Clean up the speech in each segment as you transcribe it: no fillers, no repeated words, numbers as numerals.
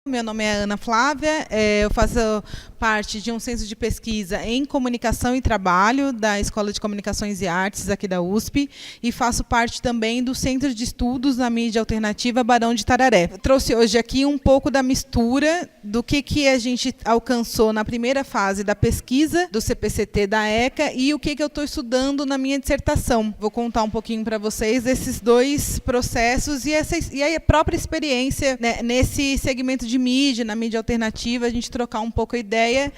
Meu nome é Ana Flávia, eu faço parte de um centro de pesquisa em comunicação e trabalho da Escola de Comunicações e Artes aqui da USP e faço parte também do Centro de Estudos na Mídia Alternativa Barão de Itararé. Eu trouxe hoje aqui um pouco da mistura do que a gente alcançou na primeira fase da pesquisa do CPCT da ECA e o que eu estou estudando na minha dissertação. Vou contar um pouquinho para vocês desses dois processos e a própria experiência, né, nesse segmento de mídia, na mídia alternativa, a gente trocar um pouco a ideia.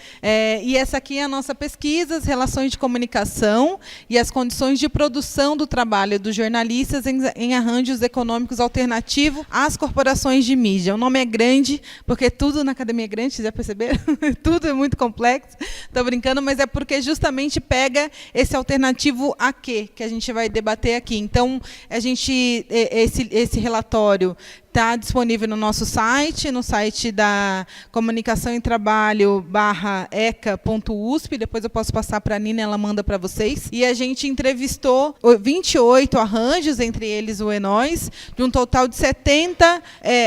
E essa aqui é a nossa pesquisa, as relações de comunicação e as condições de produção do trabalho dos jornalistas em arranjos econômicos alternativos às corporações de mídia. O nome é grande, porque tudo na academia é grande, vocês já perceberam? Tudo é muito complexo, estou brincando, mas é porque justamente pega esse alternativo a quê, que a gente vai debater aqui. Então, esse relatório está disponível no nosso site, no site da Comunicação e Trabalho /eca.usp. Depois eu posso passar para a Nina, ela manda para vocês. E a gente entrevistou 28 arranjos, entre eles o Enóis, de um total de 70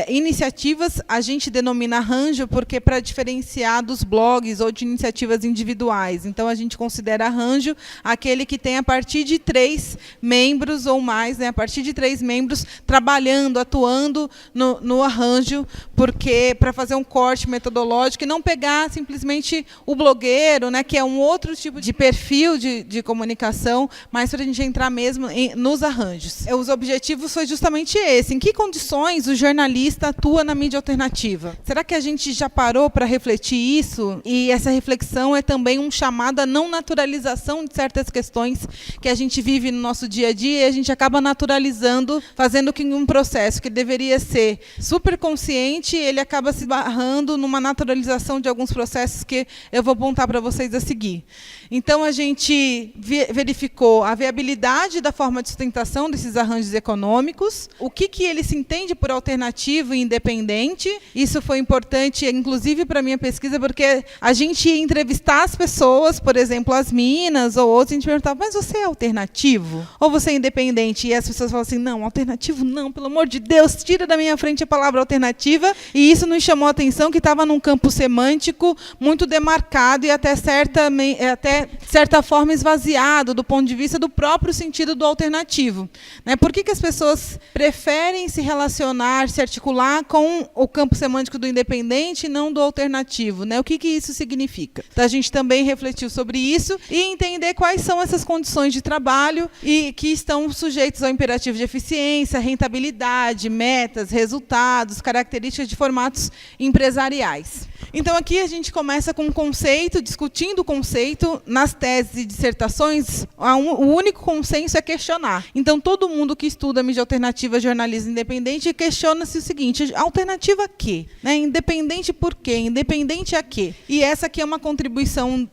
iniciativas. A gente denomina arranjo porque para diferenciar dos blogs ou de iniciativas individuais. Então, a gente considera arranjo aquele que tem a partir de 3 membros ou mais, né, a partir de 3 membros trabalhando, atuando no arranjo, porque para fazer um corte metodológico e não pegar simplesmente o blogueiro, né, que é um outro tipo de perfil de comunicação, mas para a gente entrar mesmo nos arranjos. Os objetivos foi justamente esse: em que condições o jornalista atua na mídia alternativa? Será que a gente já parou para refletir isso? E essa reflexão é também um chamado à não naturalização de certas questões que a gente vive no nosso dia a dia e a gente acaba naturalizando, fazendo que um processo que deveria ser super consciente, ele acaba se barrando numa naturalização de alguns processos que eu vou apontar para vocês a seguir. Então, a gente verificou a viabilidade da forma de sustentação desses arranjos econômicos, o que ele se entende por alternativo e independente. Isso foi importante, inclusive, para a minha pesquisa, porque a gente ia entrevistar as pessoas, por exemplo, as minas ou outros, e a gente perguntava, mas você é alternativo? Ou você é independente? E as pessoas falam assim, não, alternativo não, pelo amor de Deus, tira da minha frente a palavra alternativa. E isso nos chamou a atenção, que estava num campo semântico muito demarcado e até certa forma esvaziado do ponto de vista do próprio sentido do alternativo. Né? Por que as pessoas preferem se relacionar, se articular com o campo semântico do independente e não do alternativo? Né? O que isso significa? Então, a gente também refletiu sobre isso e entender quais são essas condições de trabalho e que estão sujeitos ao imperativo de eficiência, rentabilidade, metas, resultados, características de formatos empresariais. Então, aqui a gente começa com um conceito, discutindo o conceito. Nas teses e dissertações, o único consenso é questionar. Então, todo mundo que estuda mídia alternativa, jornalismo independente, questiona-se o seguinte: alternativa a quê? Né? Independente por quê? Independente a quê? E essa aqui é uma contribuição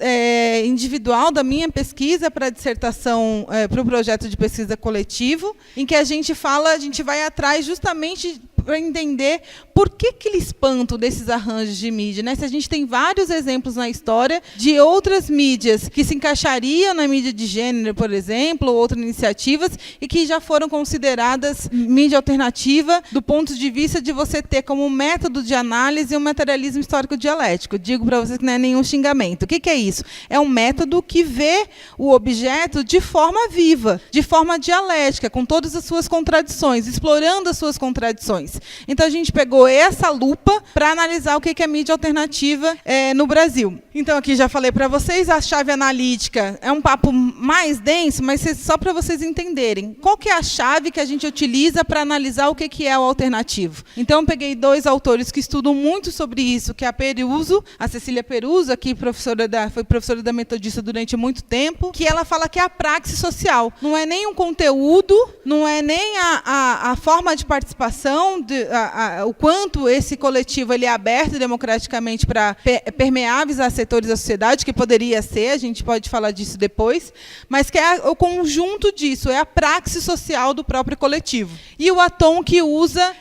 individual da minha pesquisa para a dissertação, para o projeto de pesquisa coletivo, em que a gente vai atrás justamente para entender por que aquele espanto desses arranjos de mídia. Né? Se a gente tem vários exemplos na história de outras mídias que se encaixariam na mídia de gênero, por exemplo, ou outras iniciativas, e que já foram consideradas mídia alternativa do ponto de vista de você ter como método de análise um materialismo histórico-dialético. Digo para vocês que não é nenhum xingamento. O que é isso? É um método que vê o objeto de forma viva, de forma dialética, com todas as suas contradições, explorando as suas contradições. Então, a gente pegou essa lupa para analisar o que é mídia alternativa no Brasil. Então, aqui já falei para vocês, a chave analítica é um papo mais denso, mas só para vocês entenderem. Qual que é a chave que a gente utiliza para analisar o que é o alternativo? Então, eu peguei 2 autores que estudam muito sobre isso, que é a Peruso, a Cecília Peruso, aqui foi professora da Metodista durante muito tempo, que ela fala que é a praxis social. Não é nem um conteúdo, não é nem a forma de participação, o quanto esse coletivo ele é aberto democraticamente para permear a setores da sociedade, que poderia ser, a gente pode falar disso depois, mas que é o conjunto disso, é a praxis social do próprio coletivo. E o Atom que usa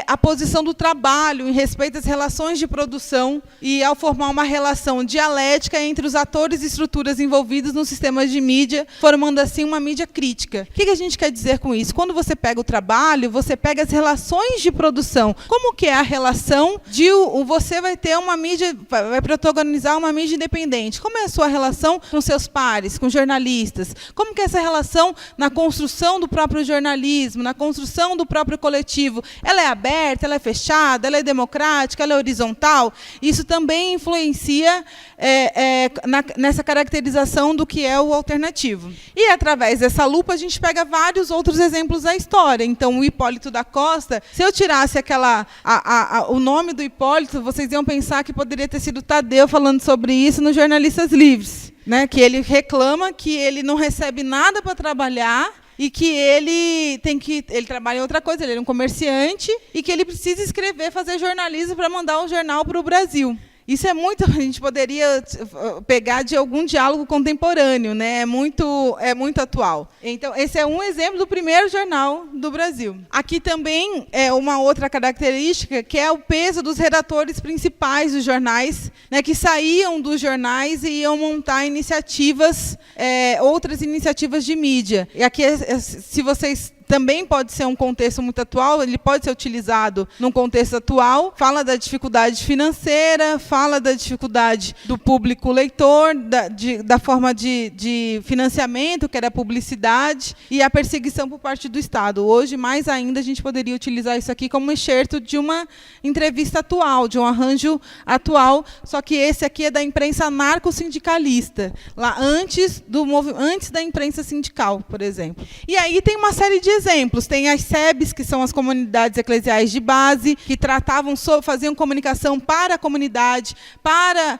a posição do trabalho em respeito às relações de produção e ao formar uma relação dialética entre os atores e estruturas envolvidos no sistema de mídia, formando assim uma mídia crítica. O que a gente quer dizer com isso? Quando você pega o trabalho, você pega as relações de produção. Como que é a relação de você vai ter uma mídia, vai protagonizar uma mídia independente? Como é a sua relação com seus pares, com jornalistas? Como que é essa relação na construção do próprio jornalismo, na construção do próprio coletivo? Ela é aberta, ela é fechada, ela é democrática, ela é horizontal? Isso também influencia nessa caracterização do que é o alternativo. E, através dessa lupa, a gente pega vários outros exemplos da história. Então, o Hipólito da Costa, se eu tirasse o nome do Hipólito, vocês iam pensar que poderia ter sido Tadeu falando sobre isso no Jornalistas Livres, né? Que ele reclama que ele não recebe nada para trabalhar e que ele trabalha em outra coisa, ele é um comerciante, e que ele precisa escrever, fazer jornalismo para mandar o jornal para o Brasil. Isso é muito, a gente poderia pegar de algum diálogo contemporâneo, né? É muito atual. Então, esse é um exemplo do primeiro jornal do Brasil. Aqui também é uma outra característica, que é o peso dos redatores principais dos jornais, né, que saíam dos jornais e iam montar iniciativas, outras iniciativas de mídia. E aqui, se vocês... Também pode ser um contexto muito atual, ele pode ser utilizado num contexto atual, fala da dificuldade financeira, fala da dificuldade do público leitor, da forma de financiamento, que era a publicidade, e a perseguição por parte do Estado. Hoje, mais ainda, a gente poderia utilizar isso aqui como enxerto de uma entrevista atual, de um arranjo atual, só que esse aqui é da imprensa anarco-sindicalista, lá antes da imprensa sindical, por exemplo. E aí tem uma série de exemplos. Tem as SEBs, que são as comunidades eclesiais de base, que faziam comunicação para a comunidade, para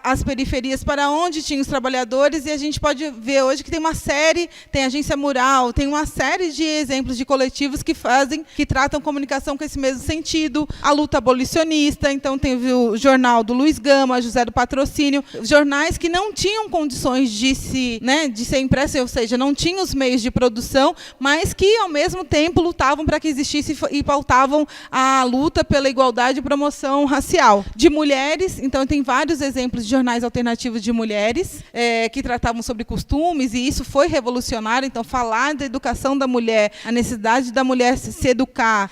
as periferias, para onde tinham os trabalhadores, e a gente pode ver hoje que tem a Agência Mural, tem uma série de exemplos de coletivos que tratam comunicação com esse mesmo sentido. A luta abolicionista, então tem o jornal do Luiz Gama, José do Patrocínio, jornais que não tinham condições de ser impressos, ou seja, não tinham os meios de produção, mas que, ao mesmo tempo, lutavam para que existisse e pautavam a luta pela igualdade e promoção racial. De mulheres, então, tem vários exemplos de jornais alternativos de mulheres que tratavam sobre costumes, e isso foi revolucionário. Então, falar da educação da mulher, a necessidade da mulher se educar,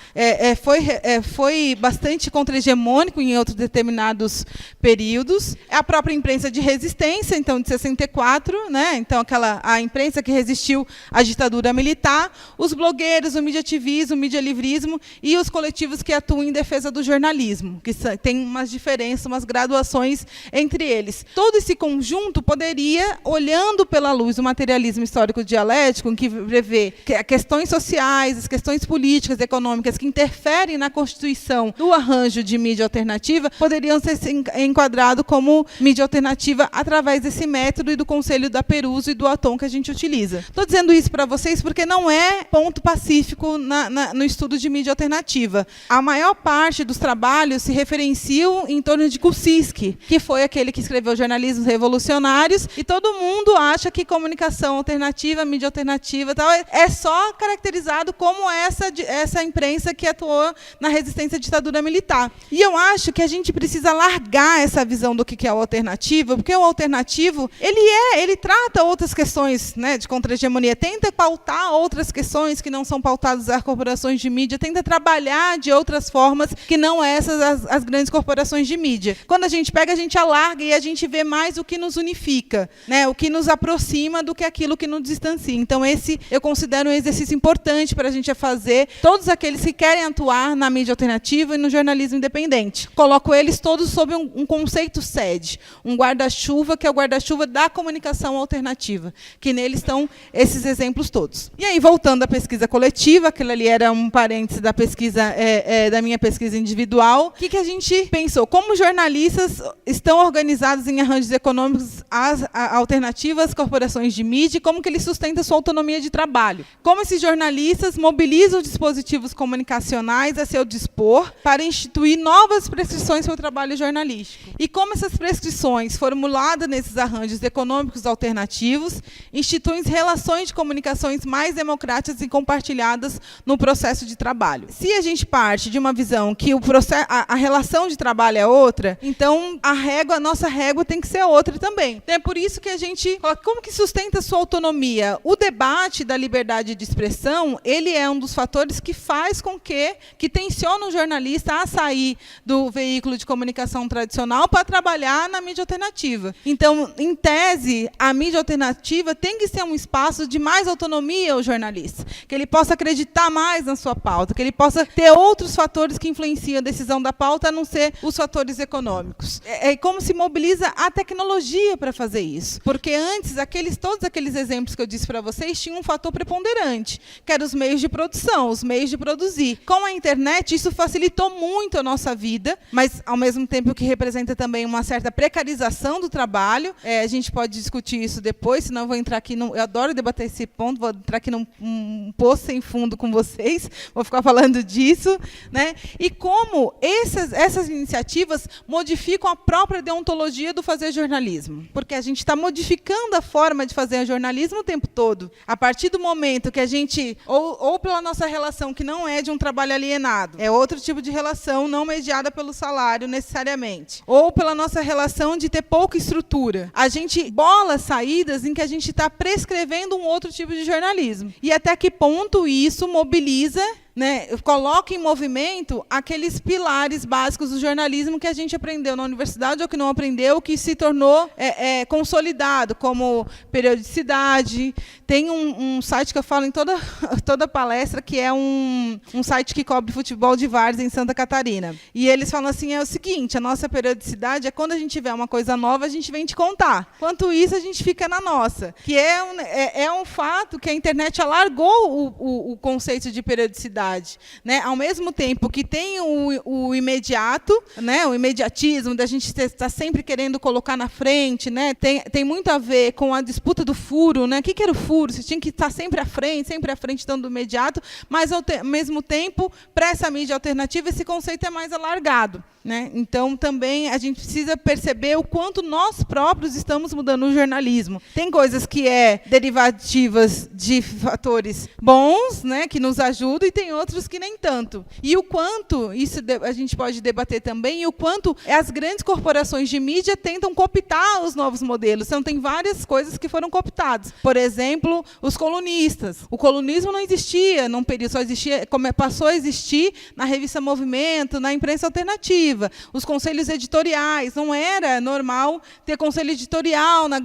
foi bastante contra-hegemônico em outros determinados períodos. A própria imprensa de resistência, então, de 64, né? Então, a imprensa que resistiu à ditadura militar, os blogueiros, o mediativismo, o medialivrismo e os coletivos que atuam em defesa do jornalismo, que tem umas diferenças, umas graduações entre eles. Todo esse conjunto poderia, olhando pela luz do materialismo histórico dialético, que prevê questões sociais, as questões políticas, econômicas, que interferem na constituição do arranjo de mídia alternativa, poderiam ser enquadrados como mídia alternativa através desse método e do conselho da Peruso e do Atom que a gente utiliza. Estou dizendo isso para vocês porque não é ponto pacífico no estudo de mídia alternativa. A maior parte dos trabalhos se referenciam em torno de Kuczynski, que foi aquele que escreveu Jornalismos Revolucionários, e todo mundo acha que comunicação alternativa, mídia alternativa, tal, é só caracterizado como essa imprensa que atuou na resistência à ditadura militar. E eu acho que a gente precisa largar essa visão do que é o alternativo, porque o alternativo, ele trata outras questões, né, de contra-hegemonia, tenta pautar outras questões que não são pautadas às corporações de mídia, tenta trabalhar de outras formas que não essas as grandes corporações de mídia. Quando a gente pega, a gente alarga e a gente vê mais o que nos unifica, né, o que nos aproxima do que aquilo que nos distancia. Então, esse eu considero um exercício importante para a gente fazer, todos aqueles que querem atuar na mídia alternativa e no jornalismo independente. Coloco eles todos sob um conceito sede, um guarda-chuva, que é o guarda-chuva da comunicação alternativa, que nele estão esses exemplos todos. E aí, voltando voltando à pesquisa coletiva, aquilo ali era um parêntese da pesquisa, da minha pesquisa individual, o que a gente pensou? Como jornalistas estão organizados em arranjos econômicos alternativos às corporações de mídia, como que eles sustentam sua autonomia de trabalho? Como esses jornalistas mobilizam dispositivos comunicacionais a seu dispor para instituir novas prescrições para o trabalho jornalístico? E como essas prescrições, formuladas nesses arranjos econômicos alternativos, instituem relações de comunicações mais democráticas e compartilhadas no processo de trabalho? Se a gente parte de uma visão que a relação de trabalho é outra, então a nossa régua tem que ser outra também. Então é por isso que a gente coloca, como que sustenta a sua autonomia? O debate da liberdade de expressão, ele é um dos fatores que faz com que tensiona o jornalista a sair do veículo de comunicação tradicional para trabalhar na mídia alternativa. Então, em tese, a mídia alternativa tem que ser um espaço de mais autonomia ao jornalista, que ele possa acreditar mais na sua pauta, que ele possa ter outros fatores que influenciam a decisão da pauta, a não ser os fatores econômicos. É como se mobiliza a tecnologia para fazer isso. Porque antes, todos aqueles exemplos que eu disse para vocês tinham um fator preponderante, que eram os meios de produção, os meios de produzir. Com a internet, isso facilitou muito a nossa vida, mas, ao mesmo tempo, que representa também uma certa precarização do trabalho. A gente pode discutir isso depois, senão eu vou entrar aqui, eu adoro debater esse ponto, vou entrar aqui num poço sem fundo com vocês, vou ficar falando disso, né? E como essas iniciativas modificam a própria deontologia do fazer jornalismo. Porque a gente está modificando a forma de fazer jornalismo o tempo todo. A partir do momento que a gente, ou pela nossa relação, que não é de um trabalho alienado, é outro tipo de relação, não mediada pelo salário, necessariamente. Ou pela nossa relação de ter pouca estrutura. A gente bola saídas em que a gente está prescrevendo um outro tipo de jornalismo. E até que ponto isso mobiliza, né, coloca em movimento aqueles pilares básicos do jornalismo que a gente aprendeu na universidade ou que não aprendeu, que se tornou consolidado, como periodicidade. Tem um site que eu falo em toda palestra, que é um site que cobre futebol de várzea em Santa Catarina. E eles falam assim, é o seguinte, a nossa periodicidade é quando a gente tiver uma coisa nova, a gente vem te contar. Enquanto isso, a gente fica na nossa. Que é um fato que a internet alargou o conceito de periodicidade. Né? Ao mesmo tempo que tem o imediato, né? O imediatismo da gente estar sempre querendo colocar na frente, né? Tem muito a ver com a disputa do furo, né? O que era o furo? Você tinha que estar sempre à frente, dando o imediato, mas ao mesmo tempo, para essa mídia alternativa, esse conceito é mais alargado. Né? Então, também, a gente precisa perceber o quanto nós próprios estamos mudando o jornalismo. Tem coisas que derivativas de fatores bons, né, que nos ajudam, e tem outros que nem tanto. E o quanto, isso a gente pode debater também, e o quanto as grandes corporações de mídia tentam cooptar os novos modelos. Então, tem várias coisas que foram cooptadas. Por exemplo, os colunistas. O colunismo não existia num período, passou a existir na revista Movimento, na imprensa alternativa. Os conselhos editoriais, não era normal ter conselho editorial na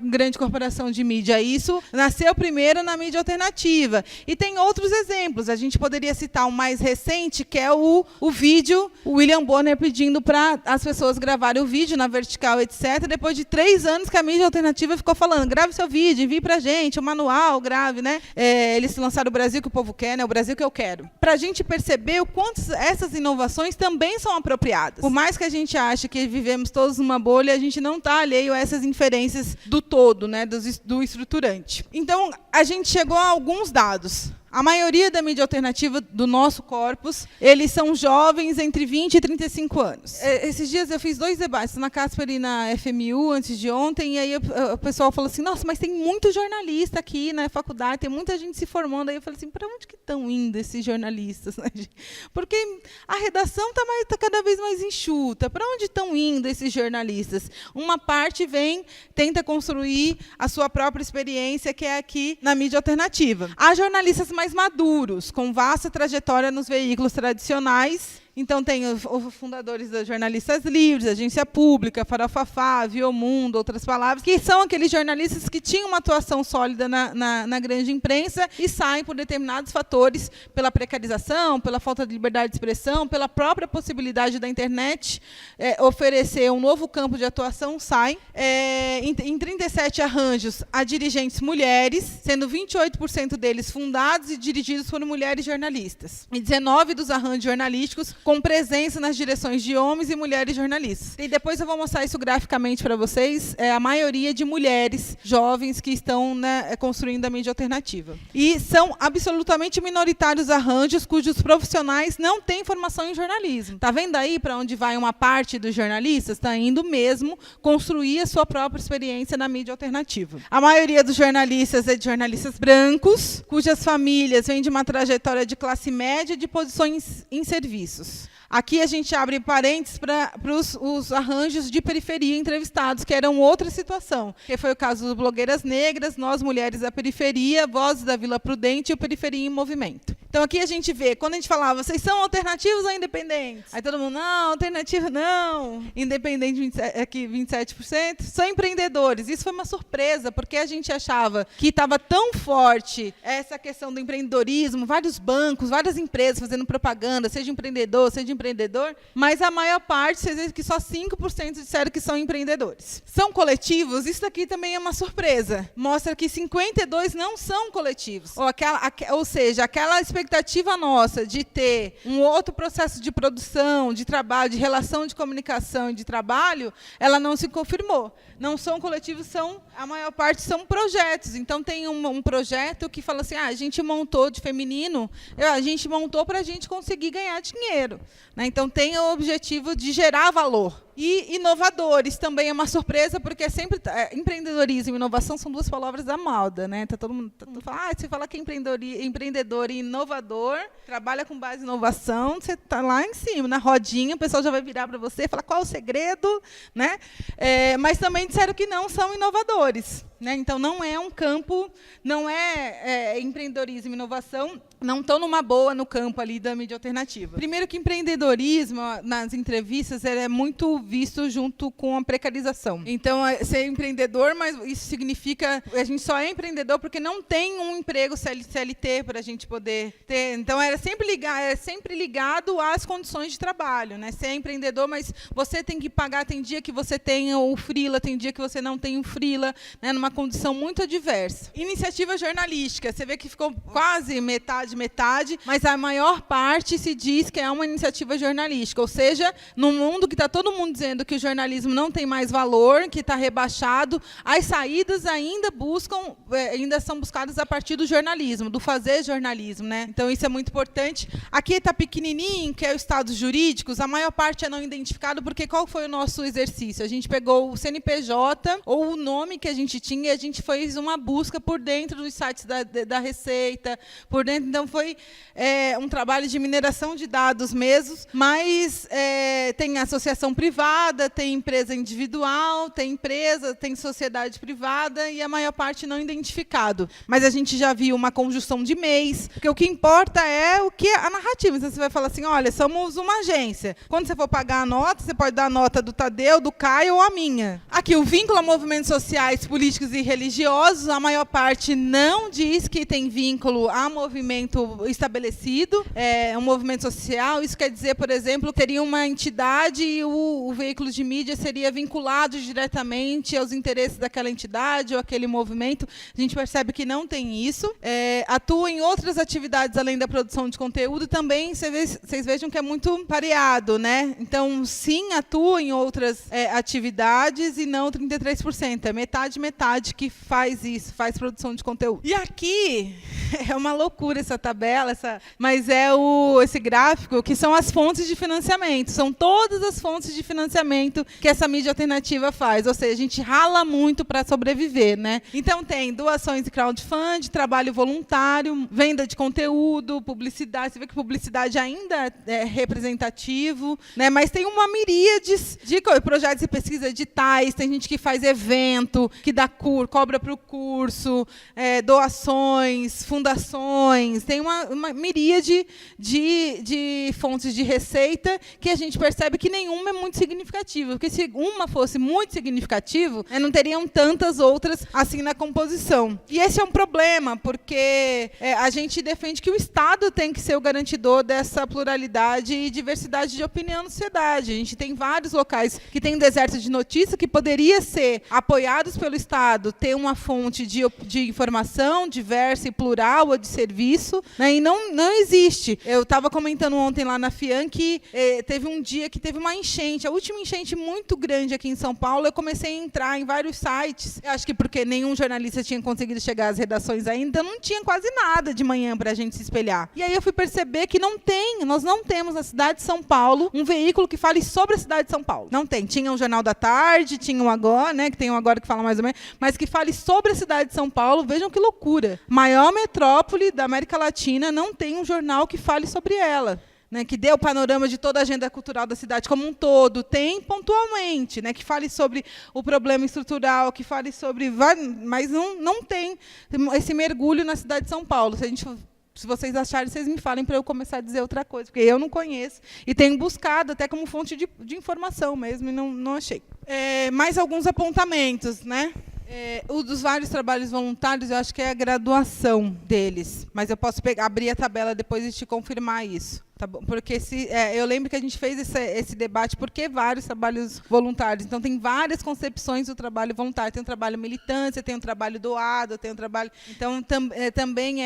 grande corporação de mídia. Isso nasceu primeiro na mídia alternativa. E tem outros exemplos. A gente poderia citar um mais recente, que é o vídeo, o William Bonner pedindo para as pessoas gravarem o vídeo na vertical, etc. Depois de 3 anos que a mídia alternativa ficou falando, grave seu vídeo, envie para a gente, o manual, grave, né? Eles lançaram o Brasil que o povo quer, né? O Brasil que eu quero. Para a gente perceber o quanto essas inovações também são apropriadas. Por mais que a gente ache que vivemos todos numa bolha, a gente não está alheio a essas inferências do todo, né, do estruturante. Então, a gente chegou a alguns dados. A maioria da mídia alternativa do nosso corpus, eles são jovens entre 20 e 35 anos. Esses dias eu fiz 2 debates, na Casper e na FMU, antes de ontem, e aí o pessoal falou assim, nossa, mas tem muito jornalista aqui na faculdade, tem muita gente se formando. Aí eu falei assim, para onde que estão indo esses jornalistas? Porque a redação está cada vez mais enxuta. Para onde estão indo esses jornalistas? Uma parte tenta construir a sua própria experiência, que é aqui na mídia alternativa. Há jornalistas mais maduros, com vasta trajetória nos veículos tradicionais, Então, tem os fundadores das Jornalistas Livres, Agência Pública, Farofafá, Viomundo, outras palavras, que são aqueles jornalistas que tinham uma atuação sólida na grande imprensa e saem por determinados fatores, pela precarização, pela falta de liberdade de expressão, pela própria possibilidade da internet oferecer um novo campo de atuação, saem. Em 37 arranjos, há dirigentes mulheres, sendo 28% deles fundados e dirigidos por mulheres jornalistas. E 19 dos arranjos jornalísticos com presença nas direções de homens e mulheres jornalistas. E depois eu vou mostrar isso graficamente para vocês, a maioria de mulheres jovens que estão, né, construindo a mídia alternativa. E são absolutamente minoritários arranjos cujos profissionais não têm formação em jornalismo. Está vendo aí para onde vai uma parte dos jornalistas? Está indo mesmo construir a sua própria experiência na mídia alternativa. A maioria dos jornalistas é de jornalistas brancos, cujas famílias vêm de uma trajetória de classe média de posições em serviços. Aqui a gente abre parênteses para os arranjos de periferia entrevistados, que eram outra situação, que foi o caso do Blogueiras Negras, Nós Mulheres da Periferia, Vozes da Vila Prudente e o Periferia em Movimento. Então, aqui a gente vê, quando a gente falava, vocês são alternativos ou independentes? Aí todo mundo, não, alternativo não. Independente, aqui 27%, são empreendedores. Isso foi uma surpresa, porque a gente achava que estava tão forte essa questão do empreendedorismo, vários bancos, várias empresas fazendo propaganda, seja empreendedor, mas a maior parte, vocês veem que só 5% disseram que são empreendedores. São coletivos? Isso daqui também é uma surpresa. Mostra que 52% não são coletivos. Ou seja, aquela expectativa nossa de ter um outro processo de produção, de trabalho, de relação de comunicação e de trabalho, ela não se confirmou. Não são coletivos, a maior parte são projetos. Então, tem um projeto que fala assim, a gente montou de feminino, a gente montou para a gente conseguir ganhar dinheiro. Então, tem o objetivo de gerar valor. E inovadores também é uma surpresa, porque sempre empreendedorismo e inovação são duas palavras da moda, né? Todo mundo fala, você fala que é empreendedor e inovador, trabalha com base em inovação, você está lá em cima, na rodinha, o pessoal já vai virar para você e falar qual é o segredo, né? Mas também disseram que não são inovadores. Né? Então, não é um campo, não é empreendedorismo e inovação, não estão numa boa no campo ali da mídia alternativa. Primeiro que empreendedorismo, nas entrevistas, ele é muito visto junto com a precarização. Então, ser empreendedor, mas isso significa a gente só é empreendedor porque não tem um emprego CLT para a gente poder ter. Então, era sempre ligado às condições de trabalho. Né? Ser empreendedor, mas você tem que pagar, tem dia que você tem o freela, tem dia que você não tem o freela, né? Numa condição muito adversa. Iniciativa jornalística, você vê que ficou quase metade, mas a maior parte se diz que é uma iniciativa jornalística, ou seja, no mundo que está todo mundo dizendo que o jornalismo não tem mais valor, que está rebaixado, as saídas ainda são buscadas a partir do jornalismo, do fazer jornalismo. Né? Então, isso é muito importante. Aqui está pequenininho, que é o Estados Jurídicos, a maior parte é não identificado, porque qual foi o nosso exercício? A gente pegou o CNPJ, ou o nome que a gente tinha, e a gente fez uma busca por dentro dos sites da Receita, por dentro. Então, foi um trabalho de mineração de dados mesmo, mas tem associação privada, tem empresa individual, tem empresa, tem sociedade privada, e a maior parte não identificado. Mas a gente já viu uma conjunção de MEIs, porque o que importa é a narrativa. Então, você vai falar assim, olha, somos uma agência. Quando você for pagar a nota, você pode dar a nota do Tadeu, do Caio ou a minha. Aqui, o vínculo a movimentos sociais, políticos e religiosos, a maior parte não diz que tem vínculo a movimento estabelecido, um movimento social. Isso quer dizer, por exemplo, teria uma entidade e o veículo de mídia seria vinculado diretamente aos interesses daquela entidade ou aquele movimento. A gente percebe que não tem isso. Atua em outras atividades além da produção de conteúdo, também vocês vejam que é muito pareado. Né? Então, sim, atua em outras atividades e não 33%. É metade que faz isso, faz produção de conteúdo. E aqui é uma loucura essa tabela, mas esse gráfico, que são as fontes de financiamento. São todas as fontes de financiamento que essa mídia alternativa faz. Ou seja, a gente rala muito para sobreviver. Né? Então, tem doações e crowdfunding, trabalho voluntário, venda de conteúdo, publicidade. Você vê que publicidade ainda é representativo, né? Mas tem uma miríade de projetos de pesquisa editais, tem tem gente que faz evento, que dá cobra para o curso, doações, fundações, tem uma miríade de fontes de receita que a gente percebe que nenhuma é muito significativa, porque se uma fosse muito significativa, não teriam tantas outras assim na composição. E esse é um problema, porque a gente defende que o Estado tem que ser o garantidor dessa pluralidade e diversidade de opinião na sociedade. A gente tem vários locais que tem deserto de notícia que poderia ser apoiados pelo Estado, ter uma fonte de informação diversa e plural ou de serviço, né? E não existe. Eu estava comentando ontem lá na FIAN que teve um dia que teve uma enchente, a última enchente muito grande aqui em São Paulo. Eu comecei a entrar em vários sites, eu acho que porque nenhum jornalista tinha conseguido chegar às redações ainda, então não tinha quase nada de manhã para a gente se espelhar. E aí eu fui perceber que nós não temos na cidade de São Paulo um veículo que fale sobre a cidade de São Paulo. Não tem. Tinha o Jornal da Tarde, tinha o Agora, né, que tem o Agora que fala mais ou menos, mas que fale sobre a cidade de São Paulo. Vejam que loucura. Maior metrópole da América Latina não tem um jornal que fale sobre ela, né, que dê o panorama de toda a agenda cultural da cidade como um todo. Tem pontualmente, né, que fale sobre o problema estrutural, que fale sobre... Mas não tem esse mergulho na cidade de São Paulo. Se vocês acharem, vocês me falem para eu começar a dizer outra coisa, porque eu não conheço e tenho buscado até como fonte de informação mesmo e não achei. Mais alguns apontamentos, né? Um dos vários trabalhos voluntários, eu acho que é a graduação deles, mas eu posso abrir a tabela depois e te confirmar isso. Tá bom? Porque eu lembro que a gente fez esse debate, por que vários trabalhos voluntários? Então, tem várias concepções do trabalho voluntário. Tem um trabalho militância, tem um trabalho doado, tem um trabalho... Então, também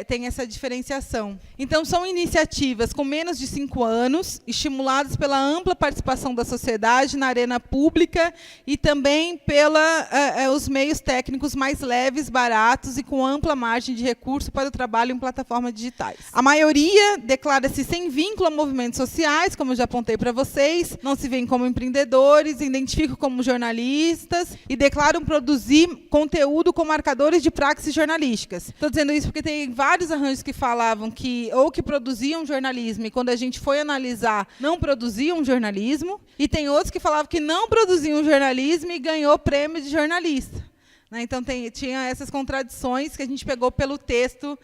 tem essa diferenciação. Então, são iniciativas com menos de 5 anos, estimuladas pela ampla participação da sociedade na arena pública e também pelos meios técnicos mais leves, baratos e com ampla margem de recurso para o trabalho em plataformas digitais. A maioria declara-se sem vínculo a movimentos sociais, como eu já apontei para vocês, não se veem como empreendedores, identificam como jornalistas e declaram produzir conteúdo com marcadores de praxis jornalísticas. Estou dizendo isso porque tem vários arranjos que falavam que produziam jornalismo e, quando a gente foi analisar, não produziam jornalismo, e tem outros que falavam que não produziam jornalismo e ganhou prêmio de jornalista. Então, tinha essas contradições que a gente pegou pelo texto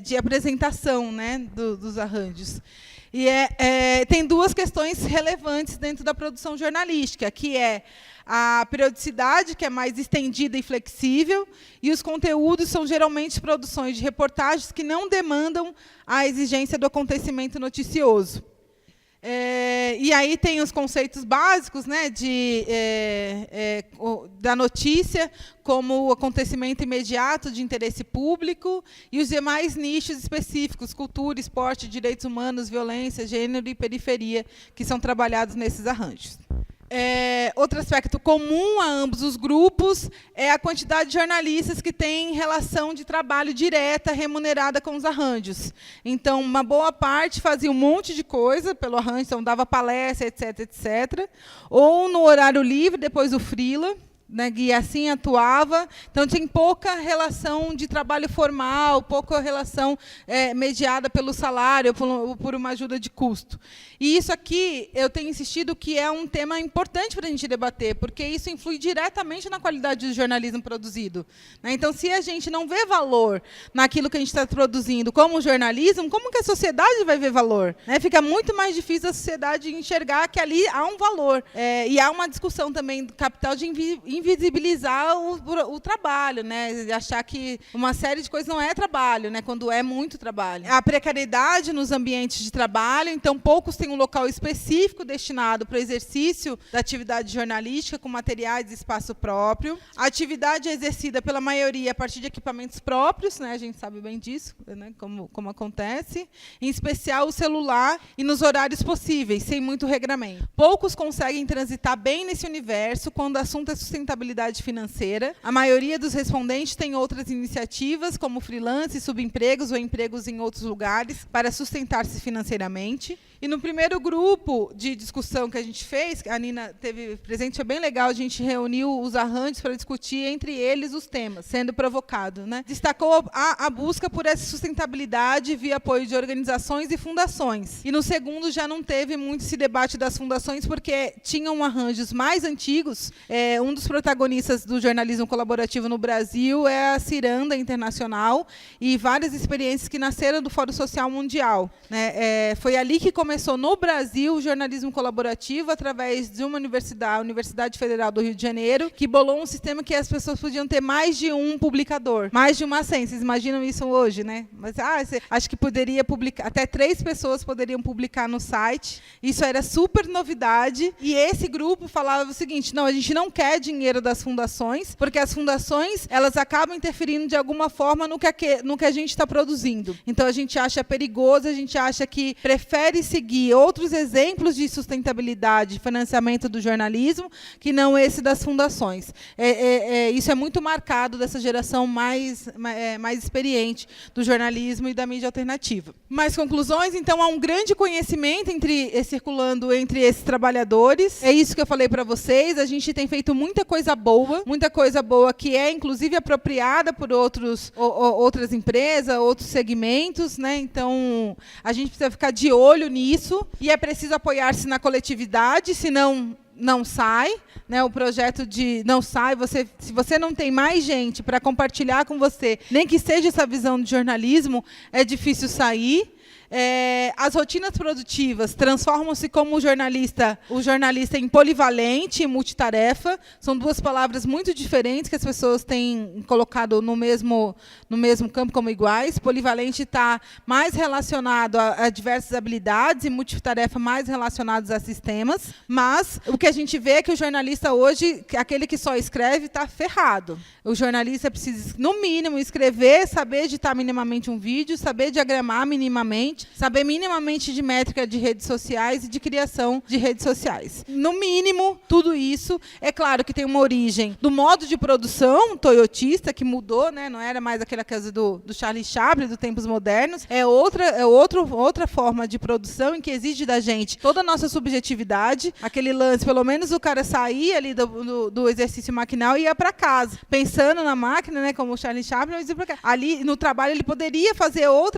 de apresentação, né, dos arranjos. E tem duas questões relevantes dentro da produção jornalística, que é a periodicidade, que é mais estendida e flexível, e os conteúdos são geralmente produções de reportagens que não demandam a exigência do acontecimento noticioso. E aí tem os conceitos básicos, né, da notícia como o acontecimento imediato de interesse público e os demais nichos específicos, cultura, esporte, direitos humanos, violência, gênero e periferia, que são trabalhados nesses arranjos. Outro aspecto comum a ambos os grupos é a quantidade de jornalistas que têm relação de trabalho direta remunerada com os arranjos. Então, uma boa parte fazia um monte de coisa pelo arranjo, então dava palestra, etc., etc., ou no horário livre, depois do freela, né, e assim atuava. Então, tinha pouca relação de trabalho formal, pouca relação mediada pelo salário, por uma ajuda de custo. E isso aqui, eu tenho insistido que é um tema importante para a gente debater, porque isso influi diretamente na qualidade do jornalismo produzido. Então, se a gente não vê valor naquilo que a gente está produzindo como jornalismo, como que a sociedade vai ver valor? Fica muito mais difícil a sociedade enxergar que ali há um valor. E há uma discussão também do capital de invisibilizar o trabalho, né? Achar que uma série de coisas não é trabalho, né? Quando é muito trabalho. A precariedade nos ambientes de trabalho, então poucos têm um local específico destinado para o exercício da atividade jornalística com materiais e espaço próprio. A atividade é exercida pela maioria a partir de equipamentos próprios, né? A gente sabe bem disso, né? Como acontece. Em especial o celular e nos horários possíveis, sem muito regramento. Poucos conseguem transitar bem nesse universo quando o assunto é sustentabilidade financeira. A maioria dos respondentes tem outras iniciativas, como freelance, subempregos ou empregos em outros lugares, para sustentar-se financeiramente. E no primeiro grupo de discussão que a gente fez, a Nina teve presente, foi bem legal, a gente reuniu os arranjos para discutir entre eles os temas, sendo provocado, né? Destacou a busca por essa sustentabilidade via apoio de organizações e fundações. E no segundo já não teve muito esse debate das fundações, porque tinham arranjos mais antigos. Um dos protagonistas do jornalismo colaborativo no Brasil é a Ciranda Internacional, e várias experiências que nasceram do Fórum Social Mundial, né? Foi ali que começou no Brasil o jornalismo colaborativo, através de uma universidade, a Universidade Federal do Rio de Janeiro, que bolou um sistema que as pessoas podiam ter mais de um publicador, mais de uma senha. Vocês imaginam isso hoje, né? Mas acho que poderia publicar, até 3 pessoas poderiam publicar no site. Isso era super novidade. E esse grupo falava o seguinte: não, a gente não quer dinheiro das fundações, porque as fundações elas acabam interferindo de alguma forma no que a gente está produzindo. Então a gente acha perigoso, a gente acha que prefere seguir outros exemplos de sustentabilidade, de financiamento do jornalismo, que não esse das fundações. Isso é muito marcado dessa geração mais experiente do jornalismo e da mídia alternativa. Mais conclusões, então, há um grande conhecimento circulando entre esses trabalhadores. É isso que eu falei para vocês. A gente tem feito muita coisa boa que é, inclusive, apropriada por outras empresas, outros segmentos, né? Então, a gente precisa ficar de olho nisso, e é preciso apoiar-se na coletividade, senão não sai, né? O projeto não sai. Se você não tem mais gente para compartilhar com você, nem que seja essa visão de jornalismo, é difícil sair. As rotinas produtivas transformam-se como o jornalista em polivalente e multitarefa. São duas palavras muito diferentes que as pessoas têm colocado no mesmo campo como iguais. Polivalente está mais relacionado a diversas habilidades, e multitarefa mais relacionados a sistemas. Mas o que a gente vê é que o jornalista hoje, aquele que só escreve, está ferrado. O jornalista precisa, no mínimo, escrever, saber editar minimamente um vídeo, saber diagramar minimamente, saber minimamente de métrica de redes sociais e de criação de redes sociais. No mínimo, tudo isso. É claro que tem uma origem do modo de produção toyotista, que mudou, né? Não era mais aquela coisa do Charlie Chaplin, dos tempos modernos. É outra forma de produção, em que exige da gente toda a nossa subjetividade. Aquele lance, pelo menos o cara saía ali do exercício maquinal e ia para casa, pensando na máquina, né? Como o Charlie Chaplin. Ali no trabalho ele poderia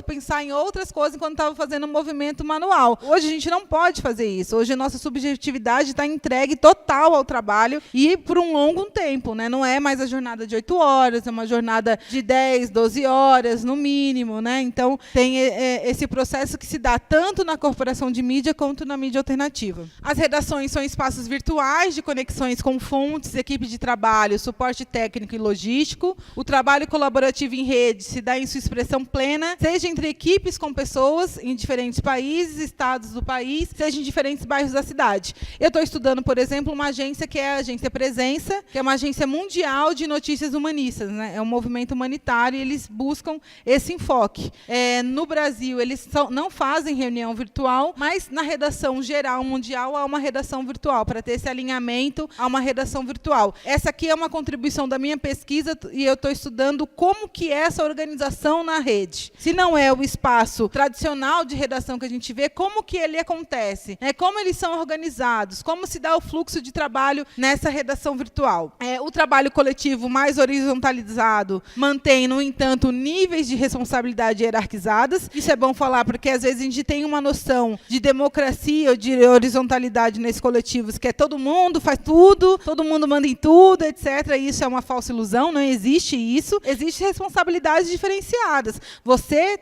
pensar em outras coisas enquanto estava fazendo um movimento manual. Hoje a gente não pode fazer isso. Hoje a nossa subjetividade está entregue total ao trabalho, e por um longo tempo, né? Não é mais a jornada de 8 horas, é uma jornada de 10, 12 horas, no mínimo, né? Então, tem esse processo que se dá tanto na corporação de mídia quanto na mídia alternativa. As redações são espaços virtuais de conexões com fontes, equipe de trabalho, suporte técnico e logístico. O trabalho colaborativo em rede se dá em sua expressão plena, seja entre equipes com pessoas em diferentes países, estados do país, seja em diferentes bairros da cidade. Eu estou estudando, por exemplo, uma agência que é a Agência Presença, que é uma agência mundial de notícias humanistas, né? É um movimento humanitário, e eles buscam esse enfoque. No Brasil, eles não fazem reunião virtual, mas na redação geral mundial há uma redação virtual, para ter esse alinhamento a uma redação virtual. Essa aqui é uma contribuição da minha pesquisa, e eu estou estudando como que é essa organização na rede. Se não é o espaço tradicional de redação que a gente vê, como que ele acontece, né? Como eles são organizados, como se dá o fluxo de trabalho nessa redação virtual. O trabalho coletivo mais horizontalizado mantém, no entanto, níveis de responsabilidade hierarquizadas. Isso é bom falar, porque às vezes a gente tem uma noção de democracia ou de horizontalidade nesses coletivos, que é todo mundo faz tudo, todo mundo manda em tudo, etc. E isso é uma falsa ilusão, não existe isso. Existem responsabilidades diferenciadas. Você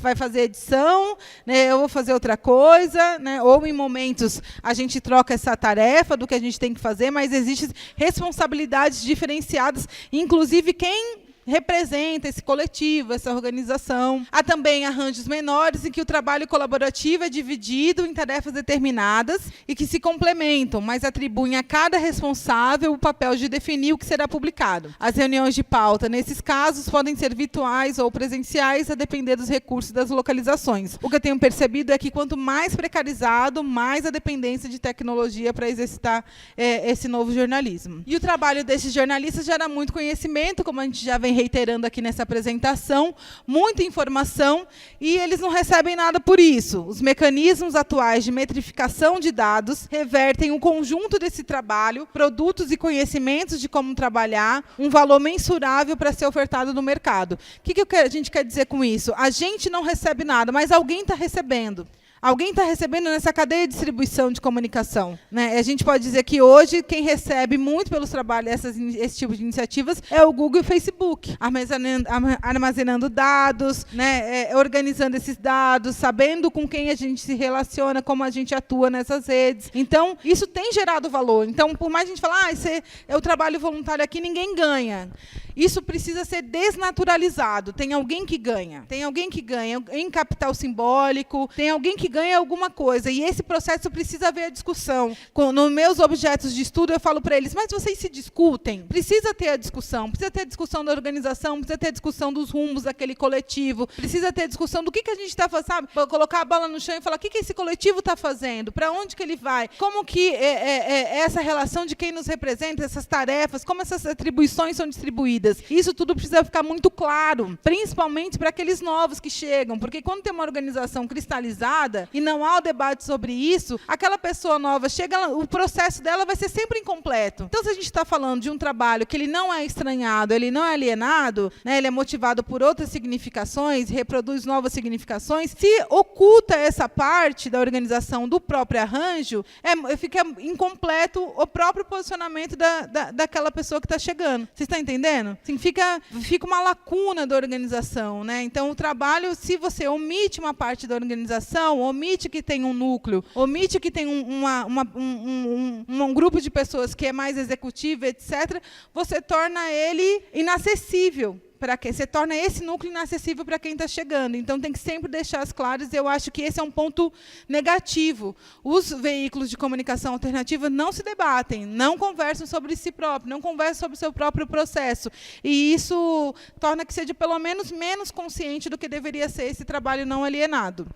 vai fazer edição, né? Eu vou fazer outra coisa, né? Ou em momentos a gente troca essa tarefa do que a gente tem que fazer, mas existem responsabilidades diferenciadas, inclusive quem representa esse coletivo, essa organização. Há também arranjos menores em que o trabalho colaborativo é dividido em tarefas determinadas e que se complementam, mas atribuem a cada responsável o papel de definir o que será publicado. As reuniões de pauta, nesses casos, podem ser virtuais ou presenciais, a depender dos recursos e das localizações. O que eu tenho percebido é que quanto mais precarizado, mais a dependência de tecnologia para exercitar esse novo jornalismo. E o trabalho desses jornalistas gera muito conhecimento, como a gente já vem reiterando aqui nessa apresentação, muita informação, e eles não recebem nada por isso. Os mecanismos atuais de metrificação de dados revertem um conjunto desse trabalho, produtos e conhecimentos de como trabalhar, um valor mensurável para ser ofertado no mercado. O que a gente quer dizer com isso? A gente não recebe nada, mas alguém está recebendo. Alguém está recebendo nessa cadeia de distribuição de comunicação, né? A gente pode dizer que hoje quem recebe muito pelos trabalhos esse tipo de iniciativas é o Google e o Facebook, armazenando dados, né? Organizando esses dados, sabendo com quem a gente se relaciona, como a gente atua nessas redes. Então, isso tem gerado valor. Então, por mais a gente falar, esse é o trabalho voluntário aqui, ninguém ganha. Isso precisa ser desnaturalizado. Tem alguém que ganha. Tem alguém que ganha em capital simbólico, tem alguém que ganha alguma coisa. E esse processo precisa haver a discussão. Nos meus objetos de estudo, eu falo para eles, mas vocês se discutem? Precisa ter a discussão. Precisa ter a discussão da organização, precisa ter a discussão dos rumos daquele coletivo, precisa ter a discussão do que a gente está fazendo, sabe? Colocar a bola no chão e falar o que esse coletivo está fazendo, para onde que ele vai, como que essa relação de quem nos representa, essas tarefas, como essas atribuições são distribuídas. Isso tudo precisa ficar muito claro, principalmente para aqueles novos que chegam, porque quando tem uma organização cristalizada e não há o debate sobre isso, aquela pessoa nova chega, o processo dela vai ser sempre incompleto. Então, se a gente está falando de um trabalho que ele não é estranhado, ele não é alienado, né, ele é motivado por outras significações, reproduz novas significações, se oculta essa parte da organização do próprio arranjo, fica incompleto o próprio posicionamento daquela pessoa que está chegando. Vocês estão entendendo? Assim, fica uma lacuna da organização, né? Então, o trabalho, se você omite uma parte da organização, omite que tem um núcleo, omite que tem um grupo de pessoas que é mais executivo, etc., você torna ele inacessível. Você torna esse núcleo inacessível para quem está chegando. Então, tem que sempre deixar as claras. Eu acho que esse é um ponto negativo. Os veículos de comunicação alternativa não se debatem, não conversam sobre si próprio, não conversam sobre o seu próprio processo. E isso torna que seja, pelo menos consciente do que deveria ser esse trabalho não alienado.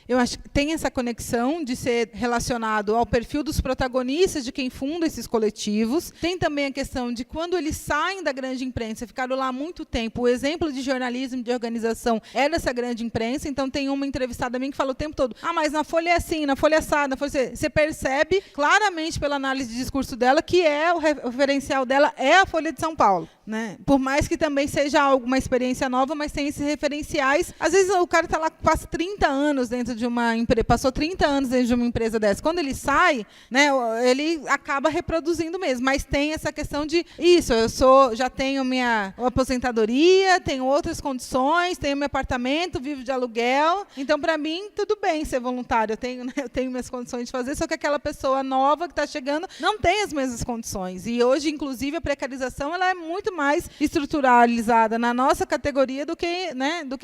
Eu acho que tem essa conexão de ser relacionado ao perfil dos protagonistas, de quem funda esses coletivos. Tem também a questão de quando eles saem da grande imprensa, ficaram lá há muito tempo. O exemplo de jornalismo, de organização, é dessa grande imprensa. Então, tem uma entrevistada a mim que fala o tempo todo, mas na Folha é assim, na Folha é assado. Você percebe claramente pela análise de discurso dela que o referencial dela é a Folha de São Paulo, né? Por mais que também seja uma experiência nova, mas tem esses referenciais. Às vezes o cara está lá, passa 30 anos dentro de uma empresa, passou 30 anos dentro de uma empresa dessa. Quando ele sai, né, ele acaba reproduzindo mesmo. Mas tem essa questão de isso, já tenho minha aposentadoria, tenho outras condições, tenho meu apartamento, vivo de aluguel. Então, para mim, tudo bem ser voluntário. Eu tenho minhas condições de fazer, só que aquela pessoa nova que está chegando não tem as mesmas condições. E hoje, inclusive, a precarização ela é muito mais estruturalizada na nossa categoria do que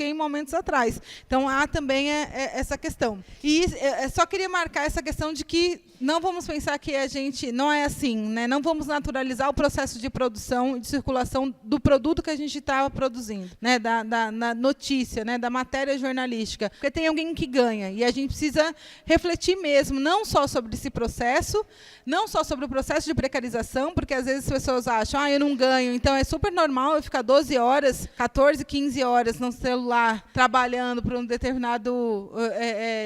em momentos atrás. Então, há também essa questão. E só queria marcar essa questão de que não vamos pensar que a gente não é assim, né? Não vamos naturalizar o processo de produção e de circulação do produto que a gente está produzindo, né? Da notícia, né? Da matéria jornalística, porque tem alguém que ganha e a gente precisa refletir mesmo, não só sobre esse processo, não só sobre o processo de precarização, porque às vezes as pessoas acham, eu não ganho, então é super normal eu ficar 12 horas, 14, 15 horas no celular trabalhando para um determinado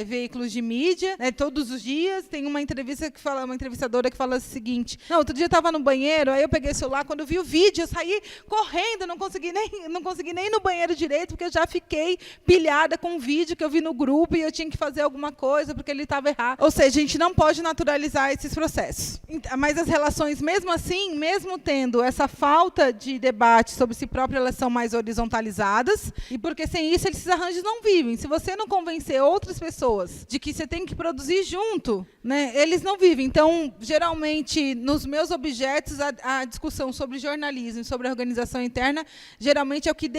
veículo de mídia, né, todos os dias. Tem uma entrevistadora que fala o seguinte, outro dia eu estava no banheiro, aí eu peguei o celular, quando eu vi o vídeo, eu saí correndo, não consegui nem ir no banheiro direito, porque eu já fiquei pilhada com o vídeo que eu vi no grupo e eu tinha que fazer alguma coisa, porque ele estava errado. Ou seja, a gente não pode naturalizar esses processos. Mas as relações, mesmo assim, mesmo tendo essa falta de debate sobre si própria, elas são mais horizontalizadas, e porque sem isso esses arranjos não vivem. Se você não convencer outras pessoas de que você tem que produzir junto, né, eles não vivem. Então, geralmente, nos meus objetos, a discussão sobre jornalismo, sobre a organização interna, geralmente é o que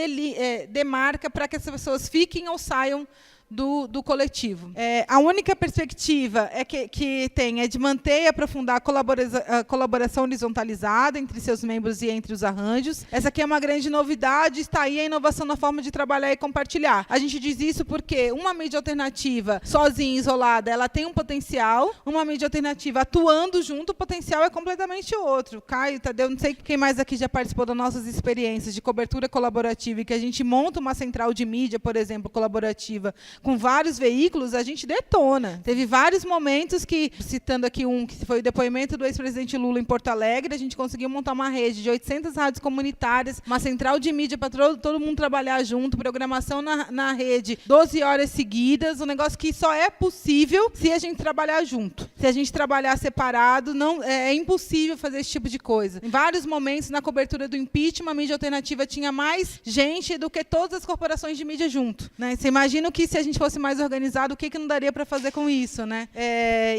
demarca para que essas pessoas fiquem ou saiam do coletivo. A única perspectiva que tem é de manter e aprofundar a colaboração horizontalizada entre seus membros e entre os arranjos. Essa aqui é uma grande novidade, está aí a inovação na forma de trabalhar e compartilhar. A gente diz isso porque uma mídia alternativa, sozinha, isolada, ela tem um potencial, uma mídia alternativa atuando junto, o potencial é completamente outro. Caio, Tadeu, não sei quem mais aqui já participou das nossas experiências de cobertura colaborativa e que a gente monta uma central de mídia, por exemplo, colaborativa, com vários veículos, a gente detona. Teve vários momentos que, citando aqui um, que foi o depoimento do ex-presidente Lula em Porto Alegre, a gente conseguiu montar uma rede de 800 rádios comunitárias, uma central de mídia para todo mundo trabalhar junto, programação na rede, 12 horas seguidas, um negócio que só é possível se a gente trabalhar junto. Se a gente trabalhar separado, não, é impossível fazer esse tipo de coisa. Em vários momentos, na cobertura do impeachment, a mídia alternativa tinha mais gente do que todas as corporações de mídia junto. Né? Você imagina que se a gente fosse mais organizado, o que não daria para fazer com isso? Né?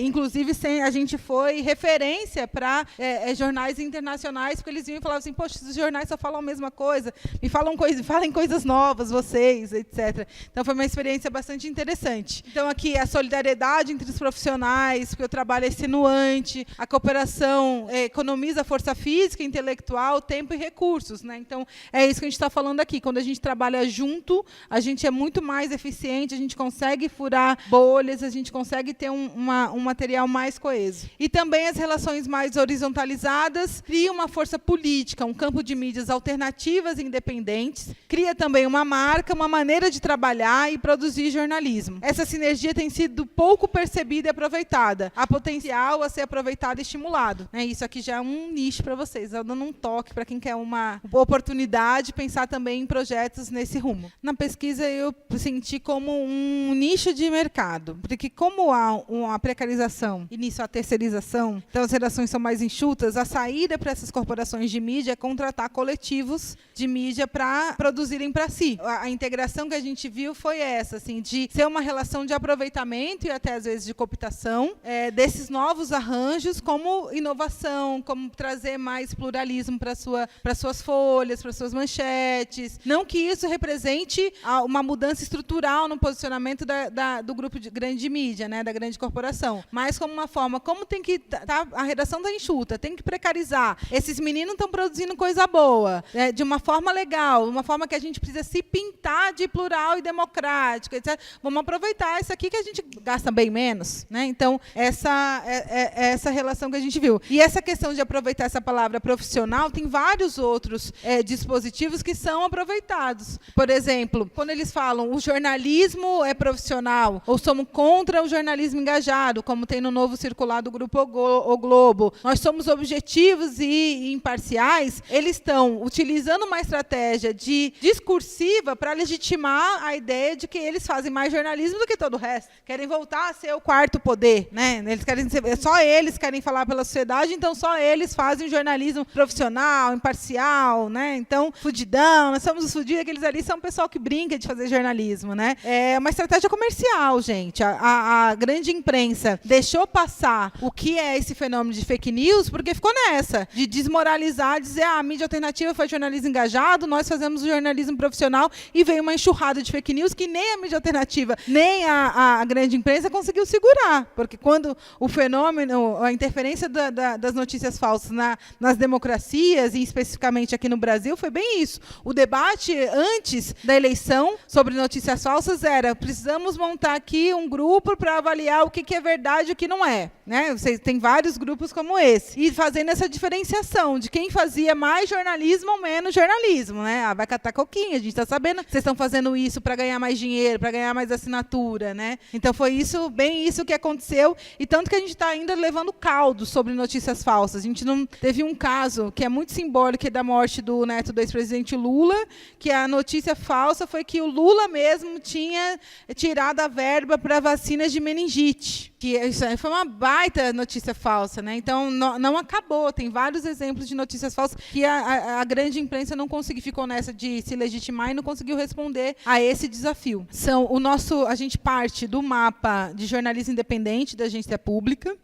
Inclusive, a gente foi referência para jornais internacionais, porque eles vinham e falavam assim, poxa, os jornais só falam a mesma coisa, falem coisas novas, vocês, etc. Então, foi uma experiência bastante interessante. Então, aqui, a solidariedade entre os profissionais, porque o trabalho é extenuante, a cooperação economiza força física, intelectual, tempo e recursos. Né? Então, é isso que a gente está falando aqui. Quando a gente trabalha junto, a gente é muito mais eficiente, a gente consegue furar bolhas, a gente consegue ter um material mais coeso. E também as relações mais horizontalizadas criam uma força política, um campo de mídias alternativas e independentes, cria também uma marca, uma maneira de trabalhar e produzir jornalismo. Essa sinergia tem sido pouco percebida e aproveitada. Há potencial a ser aproveitado e estimulado. Isso aqui já é um nicho para vocês, eu dando um toque para quem quer uma oportunidade, pensar também em projetos nesse rumo. Na pesquisa, eu senti como um nicho de mercado, porque como há uma precarização e nisso a terceirização, então as relações são mais enxutas, a saída para essas corporações de mídia é contratar coletivos de mídia para produzirem para si. A integração que a gente viu foi essa, assim, de ser uma relação de aproveitamento e até às vezes de cooptação desses novos arranjos como inovação, como trazer mais pluralismo para suas folhas, para suas manchetes. Não que isso represente uma mudança estrutural no posicionamento do grupo grande de mídia, né, da grande corporação, mas como uma forma, como tem que a redação está enxuta, tem que precarizar. Esses meninos estão produzindo coisa boa, de uma forma legal, uma forma que a gente precisa se pintar de plural e democrático, etc. Vamos aproveitar isso aqui que a gente gasta bem menos. Né? Então, essa relação que a gente viu. E essa questão de aproveitar essa palavra profissional, tem vários outros dispositivos que são aproveitados. Por exemplo, quando eles falam o jornalismo é profissional, ou somos contra o jornalismo engajado, como tem no novo circular do Grupo O Globo, nós somos objetivos e imparciais, eles estão utilizando uma estratégia discursiva para legitimar a ideia de que eles fazem mais jornalismo do que todo o resto. Querem voltar a ser o quarto poder. Né? Só eles querem falar pela sociedade, então só eles fazem jornalismo profissional, imparcial. Né? Então, fudidão, nós somos os fudidos, aqueles ali são o pessoal que brinca de fazer jornalismo. Né? É uma estratégia comercial, gente. A grande imprensa deixou passar o que é esse fenômeno de fake news porque ficou nessa, de desmoralizar, dizer a mídia alternativa faz jornalismo engajado, nós fazemos o jornalismo profissional e veio uma enxurrada de fake news que nem a mídia alternativa, nem a grande imprensa conseguiu segurar, porque quando o fenômeno, a interferência das notícias falsas nas democracias, e especificamente aqui no Brasil, foi bem isso. O debate antes da eleição sobre notícias falsas era, precisamos montar aqui um grupo para avaliar o que é verdade e o que não é. Né? Tem vários grupos como esse. E fazendo essa diferenciação de quem fazia mais jornalismo ou menos jornalismo. Né? Vai catar coquinha, a gente está sabendo que vocês estão fazendo isso para ganhar mais dinheiro, para ganhar mais assinatura. Né? Então foi bem isso que aconteceu, e tanto que a gente está ainda levando caldo sobre notícias falsas. A gente não teve um caso que é muito simbólico, que é da morte do neto do ex-presidente Lula, que a notícia falsa foi que o Lula mesmo tinha tirado a verba para vacinas de meningite. Que isso foi uma baita notícia falsa. Né? Então, não acabou. Tem vários exemplos de notícias falsas que a grande imprensa não conseguiu, ficou nessa de se legitimar e não conseguiu responder a esse desafio. A gente parte do mapa de jornalismo independente da agência pública,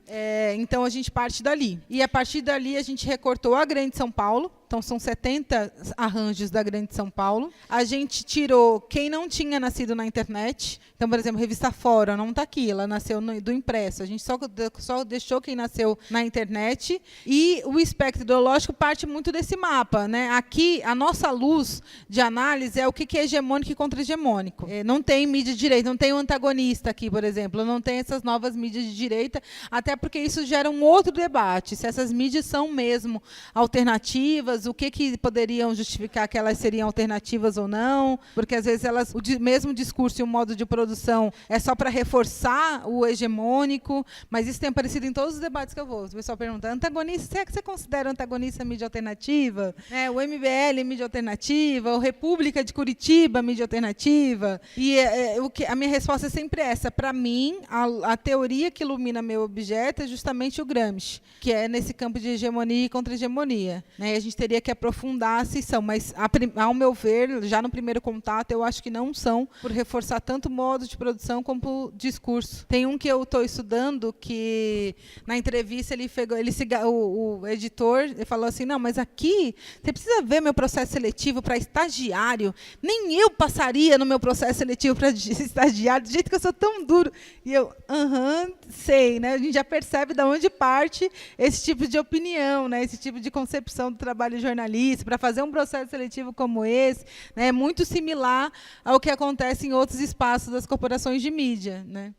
então a gente parte dali. E a partir dali a gente recortou a Grande São Paulo, então são 70 arranjos da Grande São Paulo. A gente tirou quem não tinha nascido na internet. Então, por exemplo, a revista Fora não está aqui, ela nasceu do impresso. A gente só deixou quem nasceu na internet. E o espectro ideológico parte muito desse mapa, né? Aqui, a nossa luz de análise é o que é hegemônico e contra-hegemônico. Não tem mídia de direita, não tem o antagonista aqui, por exemplo, não tem essas novas mídias de direita, até porque isso gera um outro debate, se essas mídias são mesmo alternativas, o que poderiam justificar que elas seriam alternativas ou não, porque às vezes o mesmo discurso e o modo de produção é só para reforçar o hegemônico, mas isso tem aparecido em todos os debates que eu vou. O pessoal pergunta, antagonista, será que você considera antagonista mídia alternativa? O MBL mídia alternativa, o República de Curitiba mídia alternativa? E a minha resposta é sempre essa. Para mim, a teoria que ilumina meu objeto é justamente o Gramsci, que é nesse campo de hegemonia e contra-hegemonia. A gente teria que aprofundar se são, mas, ao meu ver, já no primeiro contato, eu acho que não são, por reforçar tanto o modo de produção como o discurso. Tem um que eu estou estudando que, na entrevista, o editor falou assim, não, mas aqui, você precisa ver meu processo seletivo para estagiário. Nem eu passaria no meu processo seletivo para estagiário, do jeito que eu sou tão duro. E eu, sei, né? A gente já percebe de onde parte esse tipo de opinião, né? Esse tipo de concepção do trabalho jornalista, para fazer um processo seletivo como esse, né? É muito similar ao que acontece em outros espaços das corporações de mídia, né?